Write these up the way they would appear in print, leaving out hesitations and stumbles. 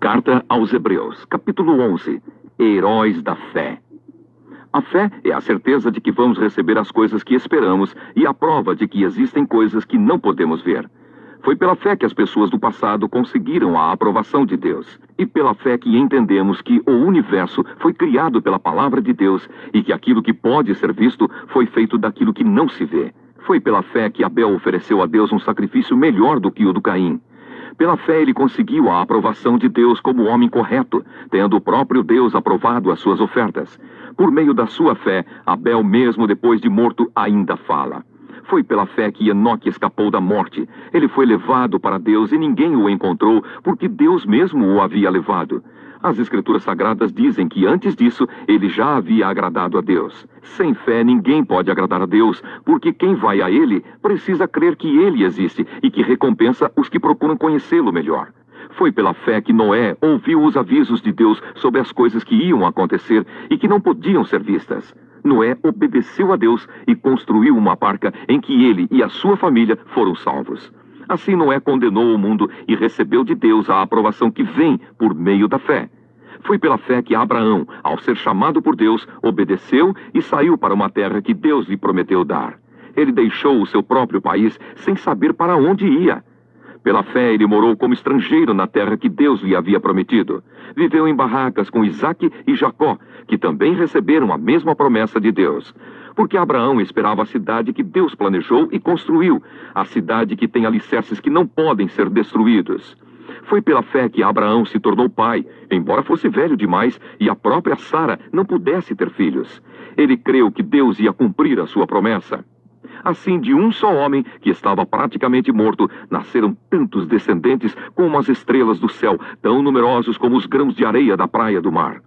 Carta aos Hebreus, capítulo 11. Heróis da fé. A fé é a certeza de que vamos receber as coisas que esperamos e a prova de que existem coisas que não podemos ver. Foi pela fé que as pessoas do passado conseguiram a aprovação de Deus. E pela fé que entendemos que o universo foi criado pela palavra de Deus e que aquilo que pode ser visto foi feito daquilo que não se vê. Foi pela fé que Abel ofereceu a Deus um sacrifício melhor do que o do Caim. Pela fé ele conseguiu a aprovação de Deus como homem correto, tendo o próprio Deus aprovado as suas ofertas. Por meio da sua fé, Abel, mesmo depois de morto, ainda fala. Foi pela fé que Enoque escapou da morte. Ele foi levado para Deus e ninguém o encontrou, porque Deus mesmo o havia levado. As Escrituras Sagradas dizem que antes disso ele já havia agradado a Deus. Sem fé ninguém pode agradar a Deus, porque quem vai a Ele precisa crer que Ele existe e que recompensa os que procuram conhecê-lo melhor. Foi pela fé que Noé ouviu os avisos de Deus sobre as coisas que iam acontecer e que não podiam ser vistas. Noé obedeceu a Deus e construiu uma barca em que ele e a sua família foram salvos. Assim Noé condenou o mundo e recebeu de Deus a aprovação que vem por meio da fé. Foi pela fé que Abraão, ao ser chamado por Deus, obedeceu e saiu para uma terra que Deus lhe prometeu dar. Ele deixou o seu próprio país sem saber para onde ia. Pela fé ele morou como estrangeiro na terra que Deus lhe havia prometido. Viveu em barracas com Isaque e Jacó, que também receberam a mesma promessa de Deus. Porque Abraão esperava a cidade que Deus planejou e construiu, a cidade que tem alicerces que não podem ser destruídos. Foi pela fé que Abraão se tornou pai, embora fosse velho demais e a própria Sara não pudesse ter filhos. Ele creu que Deus ia cumprir a sua promessa. Assim, de um só homem, que estava praticamente morto, nasceram tantos descendentes como as estrelas do céu, tão numerosos como os grãos de areia da praia do mar.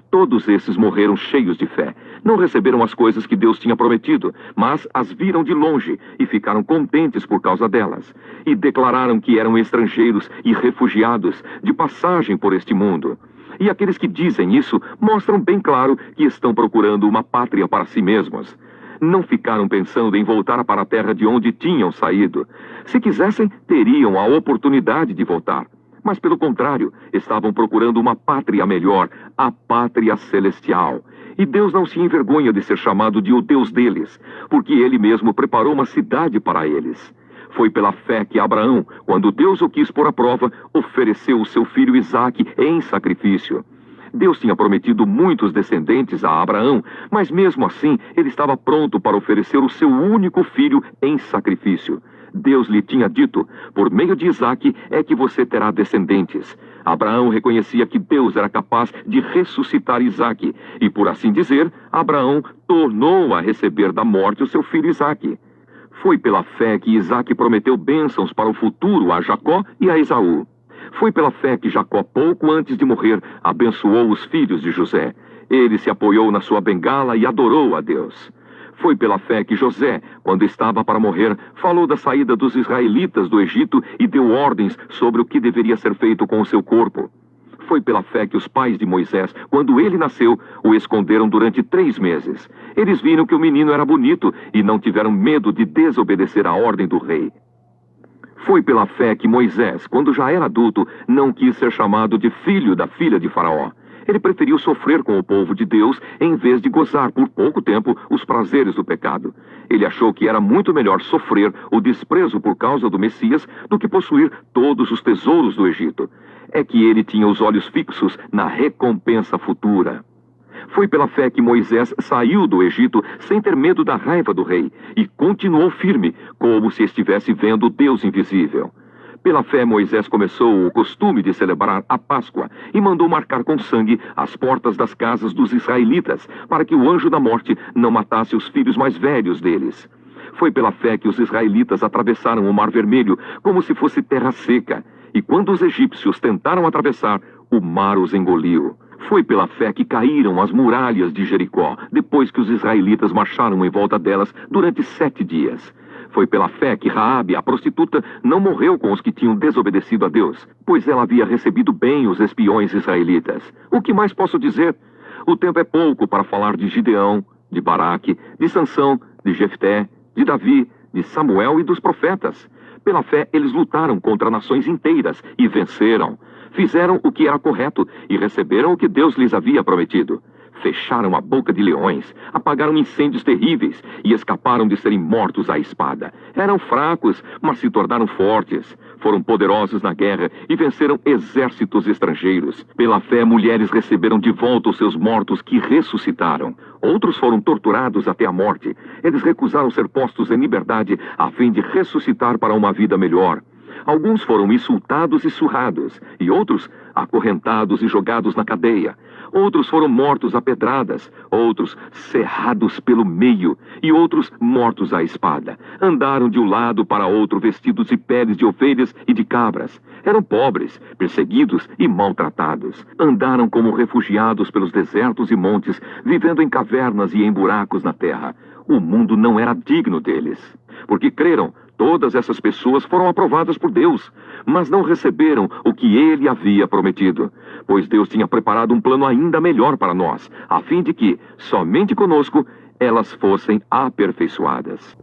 Todos esses morreram cheios de fé. Não receberam as coisas que Deus tinha prometido, mas as viram de longe e ficaram contentes por causa delas. E declararam que eram estrangeiros e refugiados, de passagem por este mundo. E aqueles que dizem isso mostram bem claro que estão procurando uma pátria para si mesmos. Não ficaram pensando em voltar para a terra de onde tinham saído. Se quisessem, teriam a oportunidade de voltar. Mas, pelo contrário, estavam procurando uma pátria melhor, a pátria celestial. E Deus não se envergonha de ser chamado de o Deus deles, porque Ele mesmo preparou uma cidade para eles. Foi pela fé que Abraão, quando Deus o quis pôr à prova, ofereceu o seu filho Isaque em sacrifício. Deus tinha prometido muitos descendentes a Abraão, mas mesmo assim ele estava pronto para oferecer o seu único filho em sacrifício. Deus lhe tinha dito, por meio de Isaque é que você terá descendentes. Abraão reconhecia que Deus era capaz de ressuscitar Isaque, e por assim dizer, Abraão tornou a receber da morte o seu filho Isaque. Foi pela fé que Isaque prometeu bênçãos para o futuro a Jacó e a Esaú. Foi pela fé que Jacó, pouco antes de morrer, abençoou os filhos de José. Ele se apoiou na sua bengala e adorou a Deus. Foi pela fé que José, quando estava para morrer, falou da saída dos israelitas do Egito e deu ordens sobre o que deveria ser feito com o seu corpo. Foi pela fé que os pais de Moisés, quando ele nasceu, o esconderam durante 3 meses. Eles viram que o menino era bonito e não tiveram medo de desobedecer a ordem do rei. Foi pela fé que Moisés, quando já era adulto, não quis ser chamado de filho da filha de Faraó. Ele preferiu sofrer com o povo de Deus em vez de gozar por pouco tempo os prazeres do pecado. Ele achou que era muito melhor sofrer o desprezo por causa do Messias do que possuir todos os tesouros do Egito. É que ele tinha os olhos fixos na recompensa futura. Foi pela fé que Moisés saiu do Egito sem ter medo da raiva do rei e continuou firme, como se estivesse vendo Deus invisível. Pela fé, Moisés começou o costume de celebrar a Páscoa e mandou marcar com sangue as portas das casas dos israelitas, para que o anjo da morte não matasse os filhos mais velhos deles. Foi pela fé que os israelitas atravessaram o Mar Vermelho como se fosse terra seca, e quando os egípcios tentaram atravessar, o mar os engoliu. Foi pela fé que caíram as muralhas de Jericó, depois que os israelitas marcharam em volta delas durante 7 dias. Foi pela fé que Raabe, a prostituta, não morreu com os que tinham desobedecido a Deus, pois ela havia recebido bem os espiões israelitas. O que mais posso dizer? O tempo é pouco para falar de Gideão, de Baraque, de Sansão, de Jefté, de Davi, de Samuel e dos profetas. Pela fé, eles lutaram contra nações inteiras e venceram. Fizeram o que era correto e receberam o que Deus lhes havia prometido. Fecharam a boca de leões, apagaram incêndios terríveis e escaparam de serem mortos à espada. Eram fracos, mas se tornaram fortes. Foram poderosos na guerra e venceram exércitos estrangeiros. Pela fé, mulheres receberam de volta os seus mortos que ressuscitaram. Outros foram torturados até a morte. Eles recusaram ser postos em liberdade a fim de ressuscitar para uma vida melhor. Alguns foram insultados e surrados, e outros acorrentados e jogados na cadeia. Outros foram mortos a pedradas, outros cerrados pelo meio, e outros mortos à espada. Andaram de um lado para outro vestidos de peles de ovelhas e de cabras. Eram pobres, perseguidos e maltratados. Andaram como refugiados pelos desertos e montes, vivendo em cavernas e em buracos na terra. O mundo não era digno deles, porque creram. Todas essas pessoas foram aprovadas por Deus, mas não receberam o que Ele havia prometido, pois Deus tinha preparado um plano ainda melhor para nós, a fim de que, somente conosco, elas fossem aperfeiçoadas.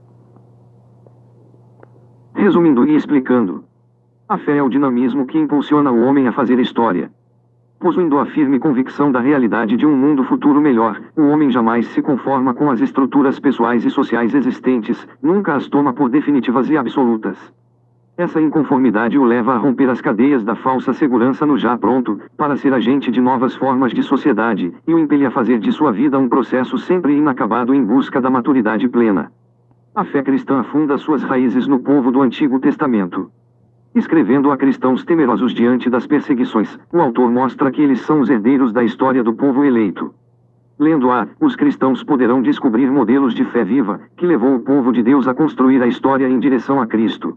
Resumindo e explicando, a fé é o dinamismo que impulsiona o homem a fazer história. Possuindo a firme convicção da realidade de um mundo futuro melhor, o homem jamais se conforma com as estruturas pessoais e sociais existentes, nunca as toma por definitivas e absolutas. Essa inconformidade o leva a romper as cadeias da falsa segurança no já pronto, para ser agente de novas formas de sociedade, e o impele a fazer de sua vida um processo sempre inacabado em busca da maturidade plena. A fé cristã afunda suas raízes no povo do Antigo Testamento. Escrevendo a cristãos temerosos diante das perseguições, o autor mostra que eles são os herdeiros da história do povo eleito. Lendo-a, os cristãos poderão descobrir modelos de fé viva, que levou o povo de Deus a construir a história em direção a Cristo.